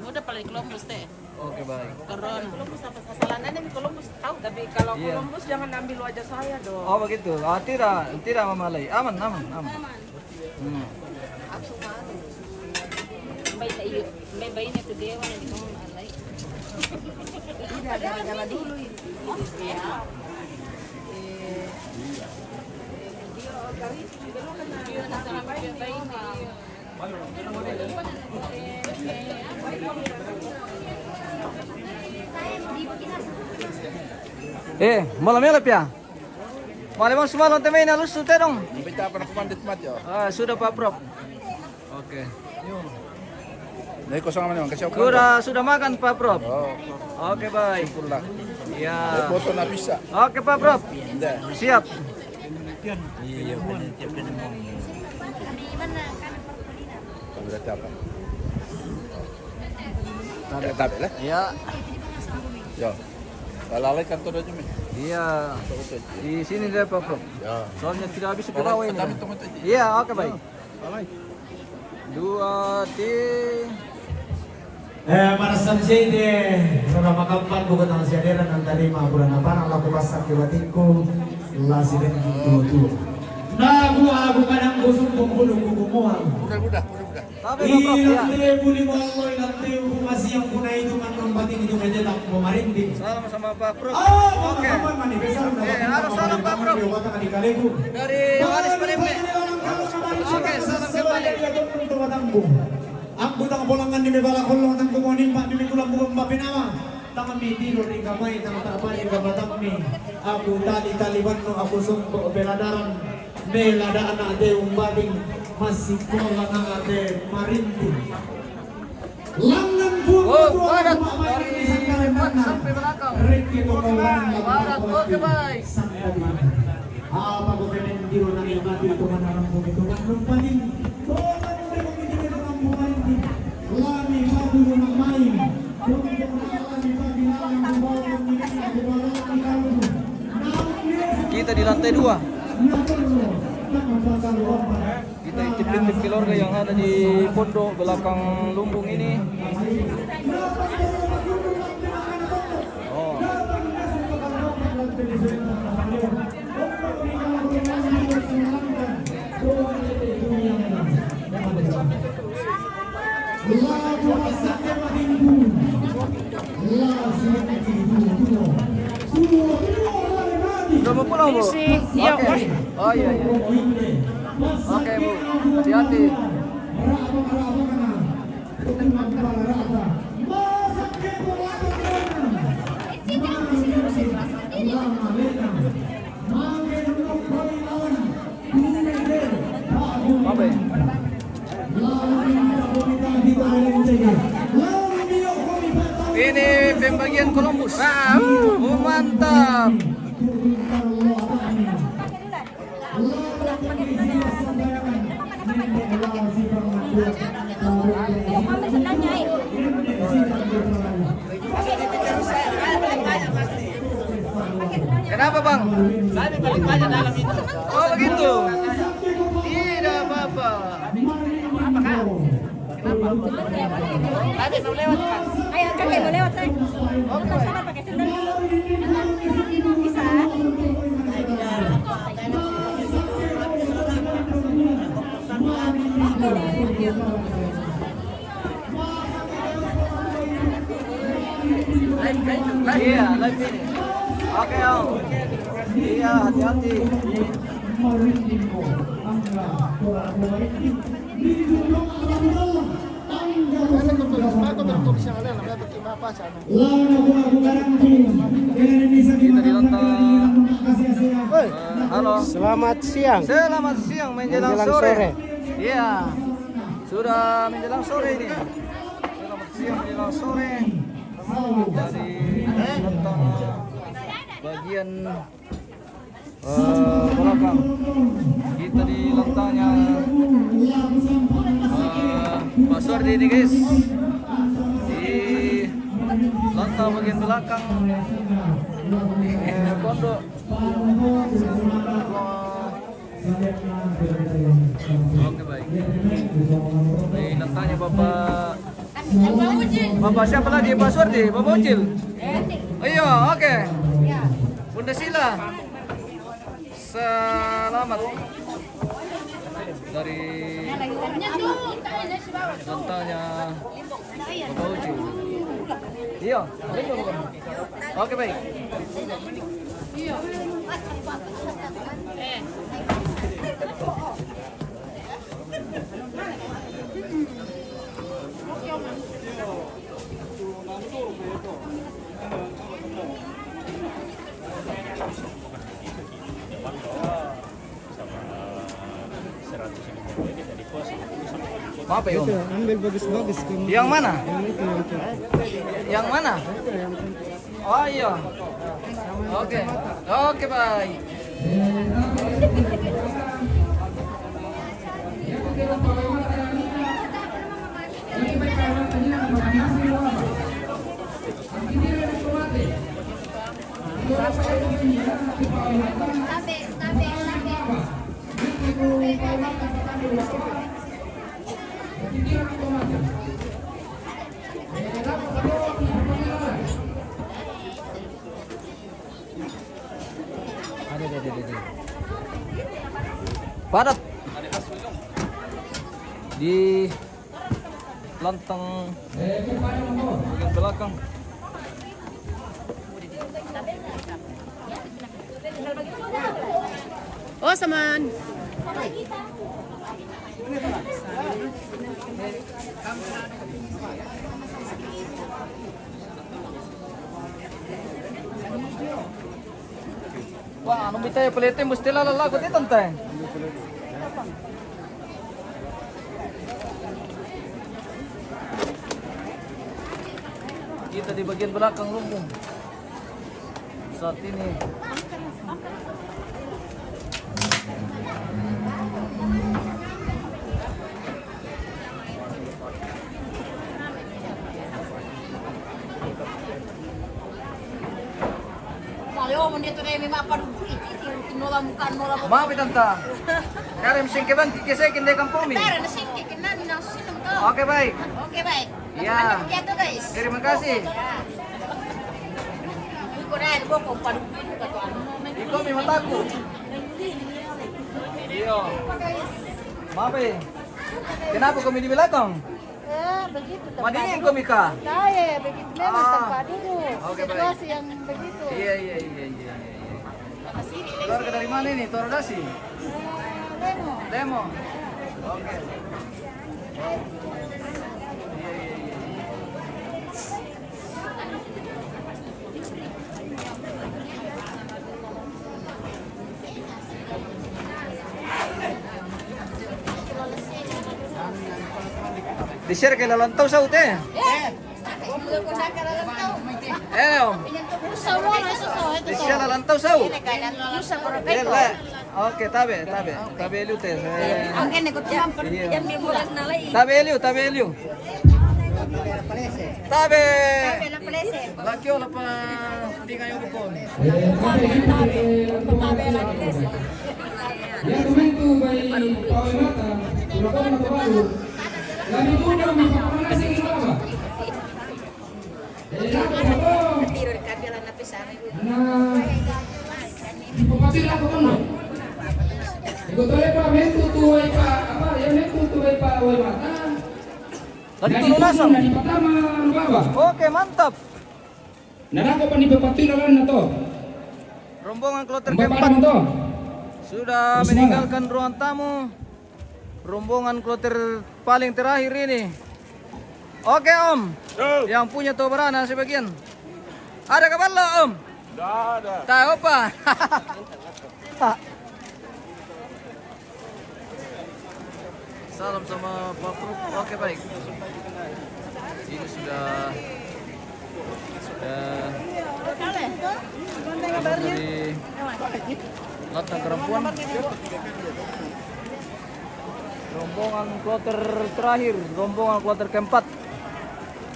C: udah paling Columbus teh.
E: Oke, baik.
C: Corona. Columbus apa kesalahannya di Columbus tahu. Tapi kalau
E: Iya.
C: Columbus jangan ambil wajah saya dong.
E: Oh, begitu. Ah, tidak Mamalay. Aman. Hmm.
C: May tayo, may bayin ito dewa na di ko alay. Tidak gala dulu ini. Ya.
E: Malam ya ya? Malam semalam temen halus sudah dong.
H: Kita pernah komandit mat ya.
E: Ah, sudah Pak Prof. Oke.
H: Dari kosong mana kasih aku.
E: Sudah makan Pak Prof.
H: Oh,
E: Oke, baik.
H: pulang.
E: Ya.
H: Foto na bisa.
E: Oke, Pak Prof.
H: Tidak.
E: Siap.
H: Iya, tiap kali mau. Berarti apa? Tabe lah.
E: Ya.
H: Ya. Lalai kantor aja men.
E: Iya. Di sini deh Pak Prof.
H: Ya.
E: Soalnya tidak habis pegawai ini.
H: Tabe tunggu tadi.
E: Iya, oke baik.
H: Lalai.
E: 2
D: Marasan siyete, sudah makampan bukan ang siyaderan ng tarima bulan apa ang laku pasak kiwatinku lasiden tutu. Nabu kadang gusong kumpulong kumuha.
H: Mudah.
E: Tapi Pak Prof, ya.
D: Ilante buli mo ako ilante umasi ang kunay itu man ng bating itu medelak mamarindi.
E: Salam sama Pak Prof.
D: Oke.
E: Oke. Harus salam Pak Prof. Dari Waris Penimbe. Oke, salam kembali.
D: Ang butang bolangan ni Bebala Kolong ng kumunin pa ni Kulang Bukong Mapinawa. Tangan mi tiro ni kamay ng tapan ni kabatang mi. Ako tali-taliban no ako sumpo operadaran. Meladaan na ate umbading masikola na ate marinti. Langan buong
E: Barat dari depan sampai belakang.
D: Ricky Tokawan
E: Barat, oke baik.
D: Apa ko penendiro na yung mati ito manarang po ito manumpaling. Lami madulo ng main.
E: Kita di lantai 2. Kita intip-intip keluarga yang ada di pondok belakang lumbung ini. Oh. Sudah mau pulang, Bu? Oke. Oh iya. Oke, Bu. Hati-hati. Apa? Ini pembagian Columbus. Oh, mantap. Kenapa bang?
H: Tadi balik aja dalam itu.
E: Oh begitu. Tidak apa-apa.
H: Tadi mau lewat kan?
F: Ayo kakek mau lewat say. Oh, sana pakai sendal dulu. Bisa.
E: Iya, live ini. Oke om. Iya, hati-hati. Halo.
H: Selamat siang.
E: Selamat siang menjelang sore. Iya. Sudah menjelang sore ini. Selamat siang menjelang sore. Dari tentang bagian belakang kita di lantangnya Pak Suardi ini guys, di lantai bagian belakang pondok. Oke baik. Di lantangnya Bapak siapa lagi? Pak Suardi, Bapak Ucil. Oh iya, oke. Bunda Sila. Selamat dari lantangnya Bapak Ucil. Iya. Oke baik. Maaf ya Om.
H: Ambil bagus-bagus.
E: Yang mana? Yang mana? Oh iya. Oke. Oke baik. Ada. Padat di lantang bagian belakang.
C: Oh, saman.
E: Wah, anu bitay pelete mesti lalagot itu tante. Kita di bagian belakang lumbung. Saat ini maaf tante. Karim singke bang kikisekin deh kampung mi. Oke baik.
C: Oke, baik.
E: Iya.
C: Begitu, guys.
E: Terima kasih. Iko mi mataku. Iya. Maaf kenapa kami di belakang?
F: Begitu.
E: Madingin kami kah?
F: Saya begitu memang
E: Ah.
F: tempat duduk.
E: Oke, baik.
F: Situasi yang begitu.
E: Iya. Keluarga dari mana ini? Torodasi?
F: Demo.
E: Demo. Oke. Di-share kay lalantaw sa ute. Om. Di-share lalantaw sa ute. Oke, tabe eliu teh.
C: Angin ikut jam,
E: Iya.
C: jam 12 nalai.
E: Tabe eliu. Tabe.
F: Tabe la palese.
E: Laki ola pa tingay yung bukon.
F: Tabe la palese.
I: Yang kumentu by Pawai Mata, Sulawesi Baru, kami pun kami papanas yang apa?
F: Tiro de cambio la napesana.
I: Nah, ipapatid ako kuno. Igotole pa mentu tuway pa apa? Yang mentu tuway pa Pawai Mata.
E: Tadi tununasan.
I: Dari pertama bawa.
E: Oke, mantap.
I: Narako pa ni papatid na to.
E: Rombongan kloter
I: Bapak
E: keempat
I: mo to.
E: sudah meninggalkan ruang tamu. Rombongan kloter paling terakhir ini. Oke Om, yang punya tobarana sebagian. Ada kabar lo Om?
G: Tidak ada.
E: Tahu apa? Salam sama Pak Pruk. Oke baik. Ini sudah dari Latang Kerampuan. Rombongan kloter terakhir, rombongan kloter keempat.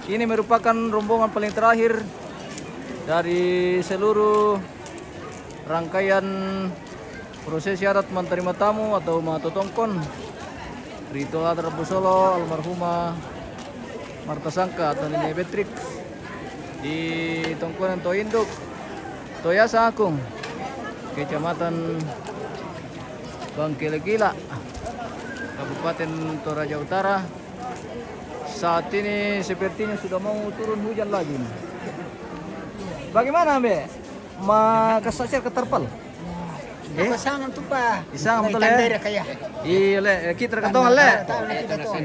E: Ini merupakan rombongan paling terakhir dari seluruh rangkaian prosesi adat menerima tamu atau matotongkon ritual adat Rabu Solo almarhumah Marta Sangka atau Nenek Betrik di Tongkonan Toinduk, Toyasa Akung, Kecamatan Bangkele-Gila, Kabupaten Toraja Utara. Saat ini sepertinya sudah mau turun hujan lagi. Bagaimana Ambe? Makasasir ke terpal?
H: Pasangan tu pa.
E: Isang betul ya? Iya le, kita reketongan le.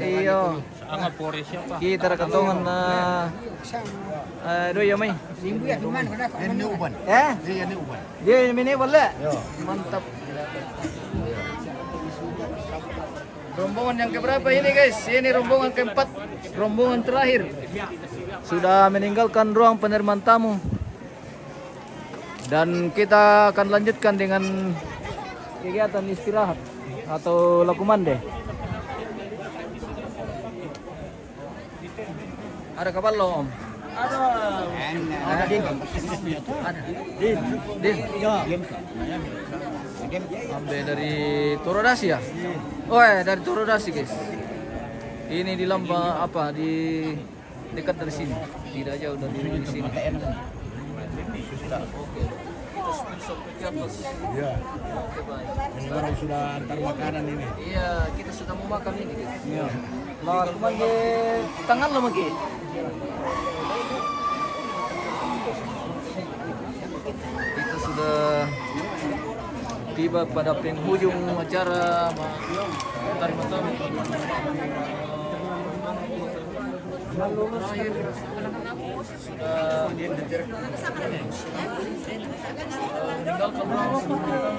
E: Iya.
G: Angat Polres siapa?
E: Kita reketongan na. Doy may.
H: Limbu ya di mana? Ini uban.
E: Dia ini uban. Dia ini wala. Mantap. Rombongan yang keberapa ini guys? Ini rombongan keempat, rombongan terakhir. Sudah meninggalkan ruang penerimaan tamu. Dan kita akan lanjutkan dengan kegiatan istirahat atau lakumande. Ada kabar lo Om? Ada din. Ada. Din. Ambil dari Torodasi ya? Oh dari Torodasi guys. Ini di Lamba apa di dekat dari sini. Tidak jauh dari sini.
B: Iya. Sekarang sudah antar makanan ini.
E: Iya, kita sudah mau makan ini guys. Iya. Lah cuman di tangan lo magi. Kita sudah tiba pada penghujung acara menerima tamu. Terakhir sudah meninggalkan ruang.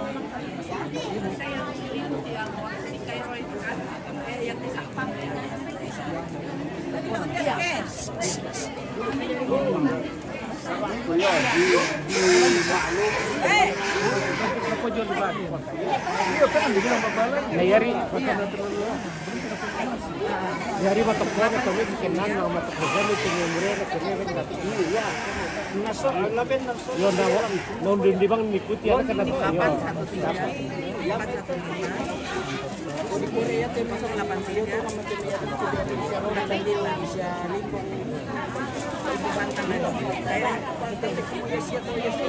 G: Dari matoklan kami bikinan ng matoklan ito yung murena kami ya. Naso laben naso. Yo na wala. Noon din di bang mikuti ana kana yo.
H: Di Korea tu pasang 8 sih tu kami tu Indonesia lingkung.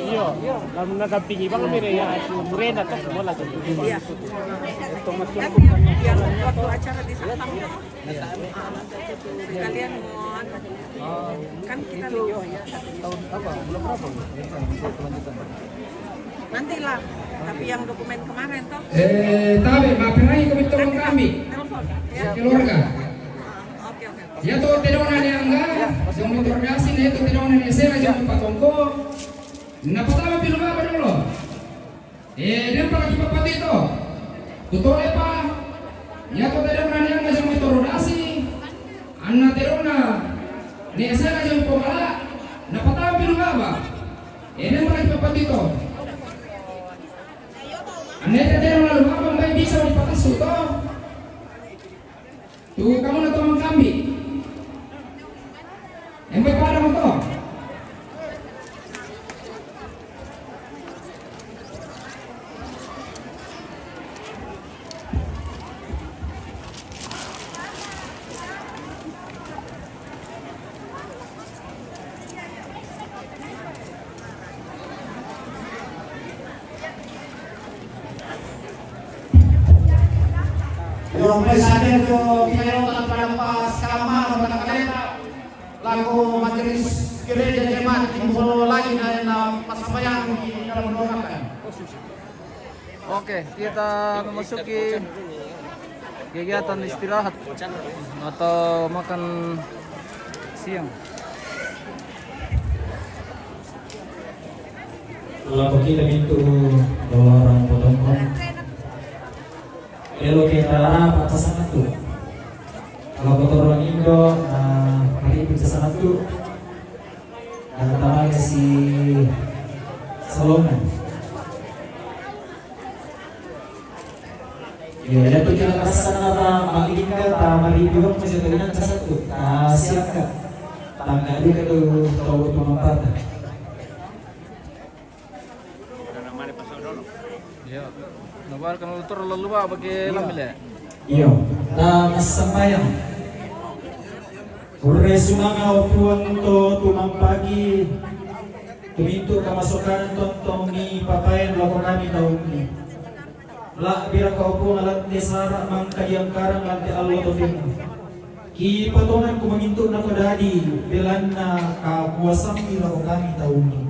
G: Yo, lalu nadampingi bang kami ya murena to wala to.
F: Iya. Yang waktu acara di Sabang sekalian mau kan kita lihat ya.
E: Tahun apa? Bulan berapa? Kelanjutan.
F: Nantilah. Tapi yang dokumen kemarin toh.
I: Tabe, mapirai kami tolong kami.
F: Telepon. Ya.
I: Keluarga.
F: Oke.
I: Ya to tidonan yang enggak, yang motor gasin itu tidonan yang saya jam 4 tongko. Napatama film apa dulu? Dia lagi papat itu. Tutole pa. Ya to tidonan yang enggak jam motor gasi. Anna tidona. Ni saya jam pemala. Napatama film apa? Dia lagi papat itu. Aneh tidonan lu apa mbak bisa dipatas itu. Tuh kamu nak tolong kami. Yang may para mo to.
B: Yung presiden ko kinayotan pada pas kamar pada kalenda laku majelis gereja jemaat info lagi na pasabayang di dalam doakan.
E: Oke, kita memasuki kegiatan istirahat atau makan siang.
D: Lalu kita itu orang potong-potong. Elo kita apa sangat tuh. Kalau orang Indo, hari bisa sangat tuh. Datang si Salongan. Ya, itu kita rasa apa makinka, tamari juga masih terlihat satu. Siapa? Tangga dia tuh tahu pemapatan.
E: Ya, nabarkan ultur lalu ba bagi lambil ya.
D: Iyo, na masamayang. Ure sumanga upuan to tumampagi. Tuminto kamasukan tontong ni papayan lako kami taon ni. La bira ka upo ngalat ni Sara mang kayang karang lanti Allah to din. Ki patungan kumaminto na ko dadi bilan na kapuasang bira ko kami taon ni.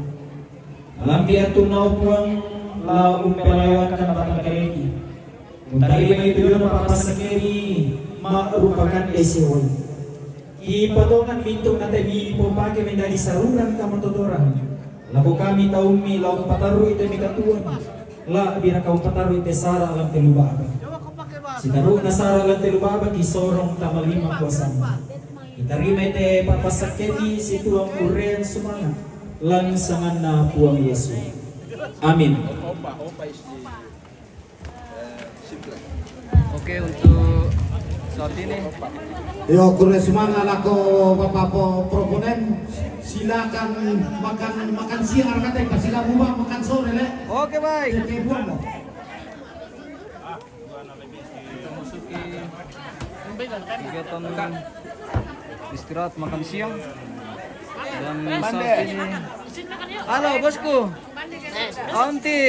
D: Alam di atong naupuang la umpelayan kan batang kereki. Untari may tuyo na papasakeri marupakan esewoy. Ipatongan minto na tayo ipopake may dari saruran ka matuturan. Lako kami taong mi laong pataru ito mi katuan. La bina kaong pataru ito Sara alam telubaba. Sinaru na Sara alam telubaba kisorong tamalima kuasan. Itarima ite papasakeri si tuang urean sumana. Langsangan na puang Yesu. Amin.
E: Oke, untuk saat ini
B: Yo kure semana lako bapak proponen silakan makan siang kata sila buah makan sore le.
E: oke baik.
B: Oke buah mo.
E: Kita masuki kegiatan istirahat makan siang dan saat ini. Halo bosku. Aunty.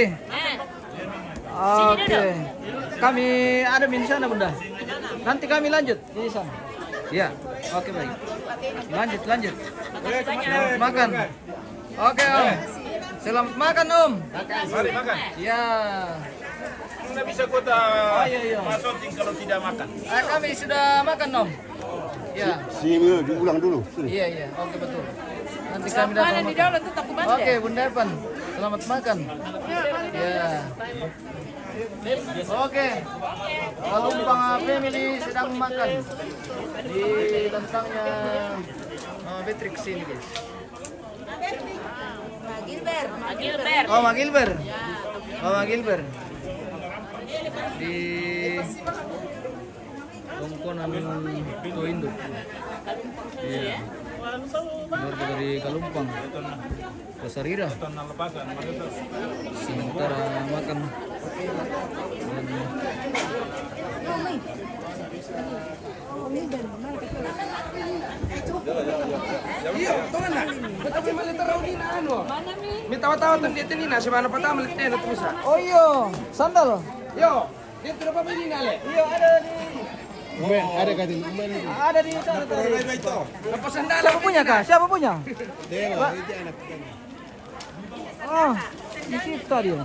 E: Oke. Kami ada di sana bunda. Nanti kami lanjut di sana. Ya, oke baik. Lanjut. Selamat makan. Oke om. Selamat makan om.
G: Mari makan.
E: Ya.
G: Anda bisa kota
E: Iya.
G: masukin kalau tidak makan.
E: Kami sudah makan om. Ya.
J: Sini diulang dulu.
E: Iya. Oke betul. Nanti kami datang makan. Oke Bunda Evan. Selamat makan. Ya. Oke. Kalumpang family sedang makan di tentangnya Beatrix ini guys. Oh, Mak Gilbert. Di Tongkonan Toindo. Iya. Keluarga dari Kalumpang. Kasarira. Sementara makan.
H: Iya, tungan na. Betul memang letaraw din na ano. May tawa-tawa tong dito ni na, si mana pa tama litin at musa.
E: Oh iya, sandal.
H: Yo, dito na pa ba din ale?
E: Iya ada di.
J: Ada kan?
E: Ada di sana.
H: Napasandala
E: Siapa punya kah? Siapa punya?
J: Dewa, itu anak.
E: Oh, di kita dia.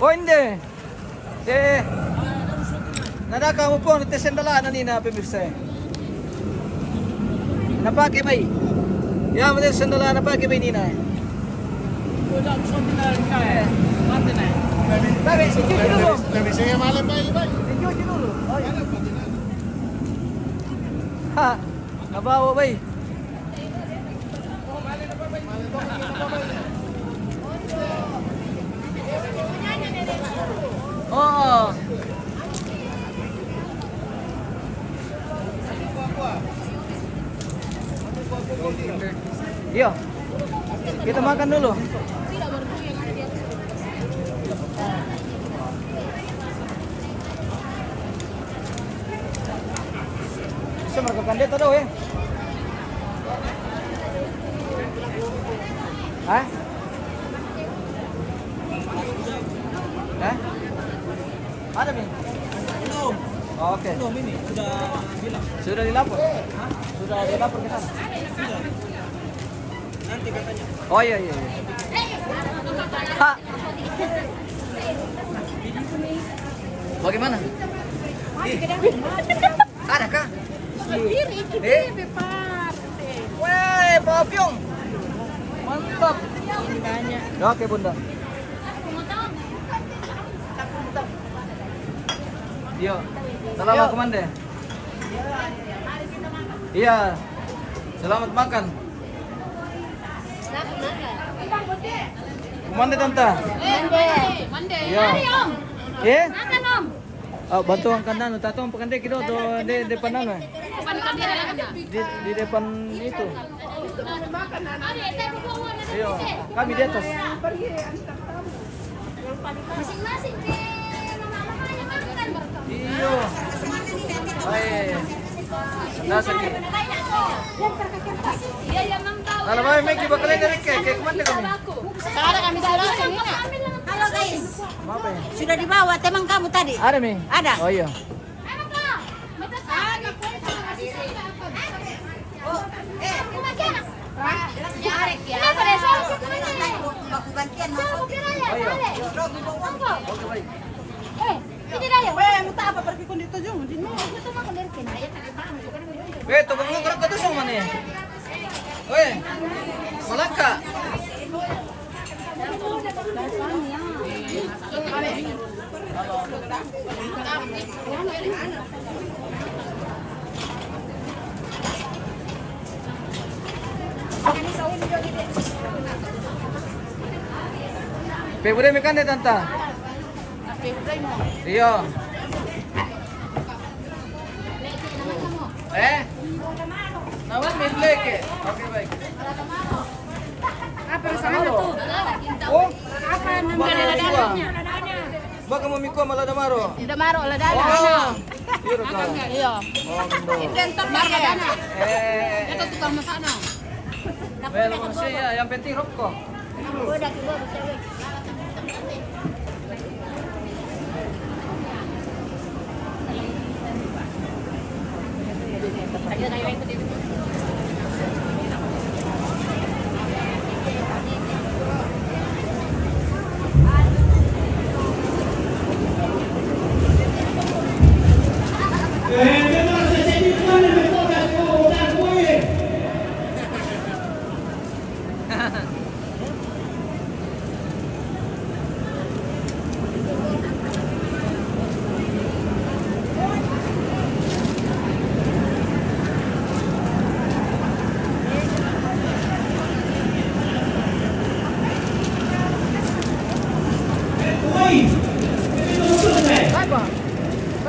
E: Oh hindi. Nadaka mo po, nagtesendalaan na nina, pemirsa. Napake ba eh? Ya, nagtesendalaan napake ba nina? Babe, si Cuci dulu.
J: Saya malam baik.
E: Si Cuci dulu. Oh, iya. Ha, nabawa ba eh? Oh, makan dulu. Bisa mereka kandet atau ya? Hah? Hah? Ada Mi? Belum. Oh, oke. Belum ini sudah bilang. Sudah dilapor? Hah? Sudah dilapor ke sana? Sudah. Nanti katanya. Oh iya. Ha. Bagaimana? Ada kah?
F: Sendiri, bepar.
E: Weh, Papiong. Mantap.
F: Ini banyak.
E: Oke, Bunda. Yo, selamat kemana? Iya, selamat makan. Kemana tante?
F: Mande.
E: Iya.
F: Om.
E: Eh?
F: Makan Om.
E: Oh, bantu ang kanan, tatong pagkande kido do di depan ano?
F: Depan kamera lang na.
E: Di depan itu. Iyo, kami di atas.
F: Masing-masing ke mama-mamanya makan.
E: Iyo. Ay. Nasa ki.
F: Iya, ya Mang tahu.
E: Alam mo, may kiba kalen direk kay kumanda kami.
F: Sekarang kami sudah sini. Halo guys.
E: Apa ya?
F: Sudah dibawa teman kamu tadi.
E: Ada mi?
F: Ada.
E: Oh iya. Oh iya. Oke baik. Weh, tukang ngorok ka to sa man eh. Weh. Malaka. Pebure me kan tanta. Iya. Nawan midleke. Oke baik.
F: Apa sana tuh?
E: Oh,
F: Apa namanya?
E: baka mo miko maladamaro.
F: Damaro ladana.
E: Oh. Iro ka.
F: Iya.
E: Oh, mundo.
F: Tentok ladana.
E: Ito
F: tukang masana.
E: Well, siya, yang penting rokok.
F: Udah kibo cewek.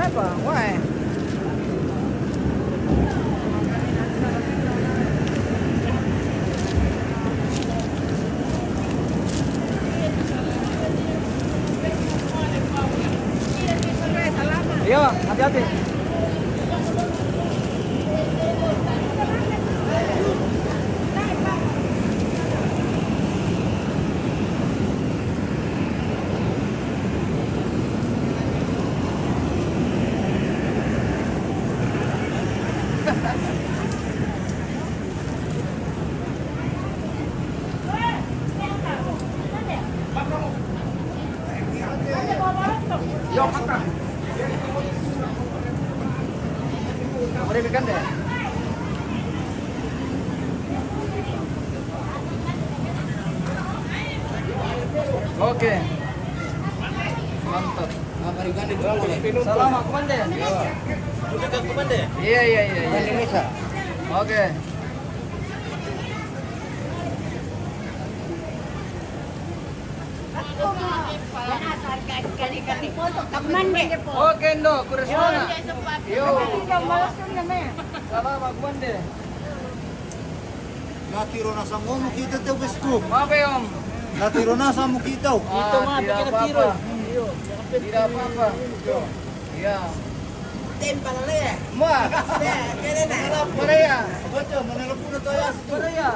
E: Apa? Why? Iya, hati-hati. Boleh bikin deh. Oke. Mantap. Salam Komande.
G: Udah ke Komande?
E: Iya.
G: Indonesia.
E: Oke. Oke, Ndo, kurespona. Yo. Salam Komande.
B: Natiro na sa mo kita teu bestu.
E: Maaf ya, Om.
B: Natiro na sa mo kita.
H: Ito mah,
E: Tidak
H: bikin
E: apa-apa.
H: tiro.
E: Tidak apa-apa. Iya.
H: Tem pala le.
E: Ma,
H: Kaya na.
E: mana ya?
B: Baca manalo puno to ya.
E: Mana ya?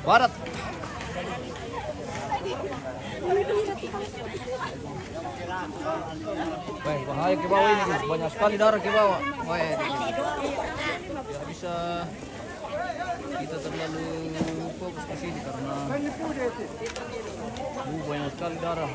E: Barat. Baik, bahaya ke bawah ini, guys. Banyak sekali darah ke bawah. Baik. Tidak bisa kita terlalu fokus ke sini karena banyak sekali darah.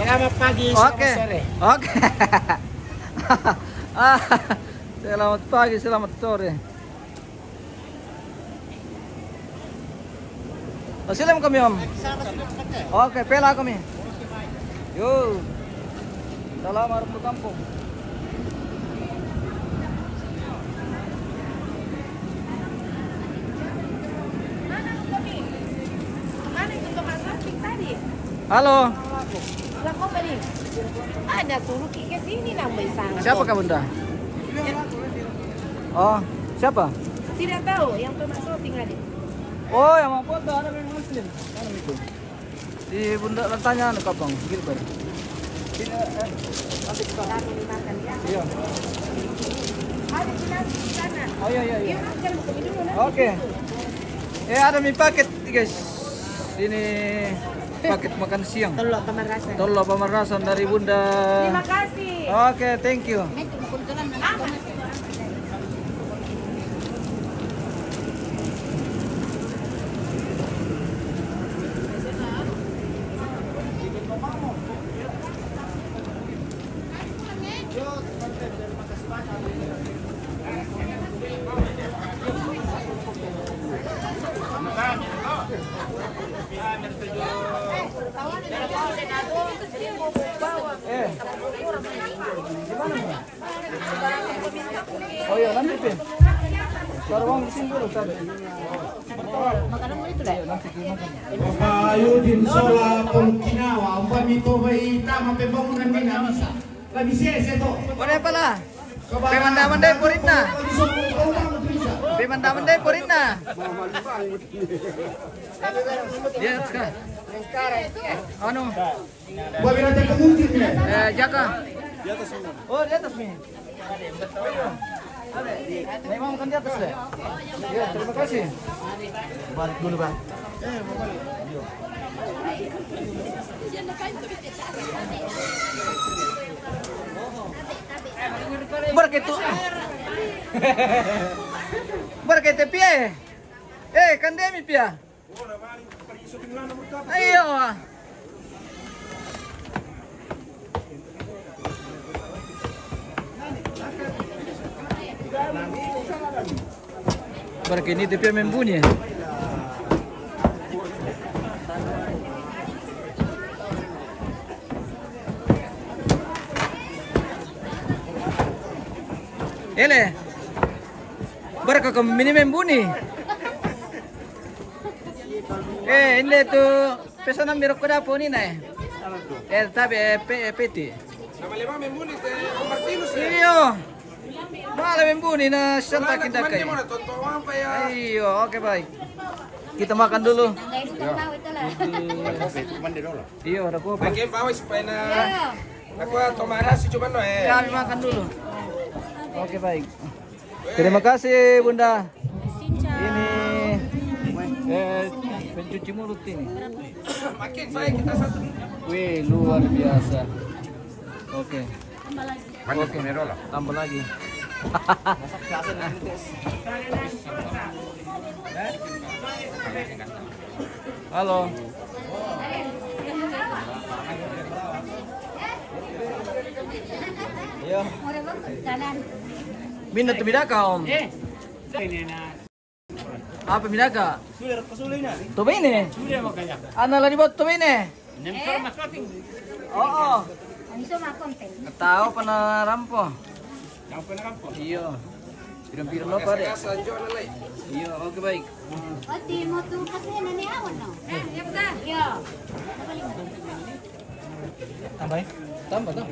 H: Selamat pagi,
E: Oke.
H: selamat sore.
E: Oke. Ah, selamat pagi, selamat sore. Silam kami, Om. Oke, pela kami. Yo. Salam warahmatullahi kampung.
C: Mana itu tukang samping tadi?
E: Halo.
C: Lah kok tadi? Ada suruh Ki ke sini nambah sana.
E: Siapa Kak Bunda? Oh, siapa?
C: Tidak tahu, yang tukang shopping tadi.
E: Oh, yang mau foto ada memang muslim. Mana itu? Di Bunda tanya anu Kapang, Gilbert. Sini nanti kita.
C: Kami dimakan ya.
E: Iya.
C: Ada di sana.
E: Oh iya iya iya.
C: Yuk, kan buka dulu nanti.
E: Oke. Ada mie paket guys. Ini paket makan siang.
C: Telur pemerasan.
E: Telur pemerasan dari Bunda.
C: Terima kasih.
E: Oke, thank you. Oh iya, nanti Pin. Taruh uang di sini dulu tadi.
C: Makanan itu dah.
E: Nanti dimakan.
B: Bapak Ayudin Sola Polkinawa, umpamito may tama pembangunan din na misa. Labisies ito.
E: Boleh pala. Pemandai purit na. Pemandai purit na. Dia sekarang. Anu?
B: Babi natin kemudian ya.
E: Jaka. Di atas mi. Oh, di atas mi. Ada. Memang kan di atas deh. Ya, terima kasih. Balik dulu, Bang. Berketu. Berkete pia. Kandemi pia. Ayo. Berkini itu pia membunyi. Ele. Barka kami minimum buni. Hindi tu peso na mirok ko na po ni na tabi peti.
I: Nama-lima membuni te Martinus.
E: Iyo. Mahal membuni na Santa Kinda kay.
I: Mo na tontoan pa ya.
E: Iyo, okay bye. Kita makan dulu.
J: Mandi dulu.
E: Iyo, ada ko pa.
I: Pakai bawa supaya na. Aku tomara si cuman no
E: Kami makan dulu. Oke baik. Terima kasih Bunda. Ini pencuci mulut ini.
I: Makin baik kita satu.
E: Wih luar biasa. Oke.
J: Mandi dulu.
E: Tambah lagi. Halo. Iya. Minat bidaka om. Apa bidaka? Tuh ini. Anak lagi buat tuh ini. Oh. Tahu pernah rampo. Iya. Pirang-pirang lo pare. Iya, oke baik. Tambah. Tambah tuh.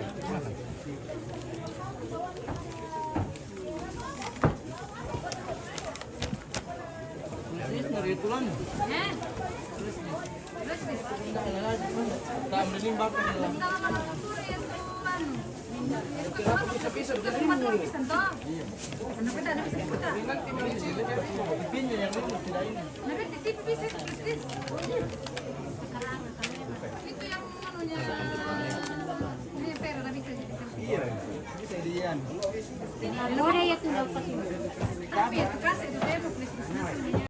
F: Lore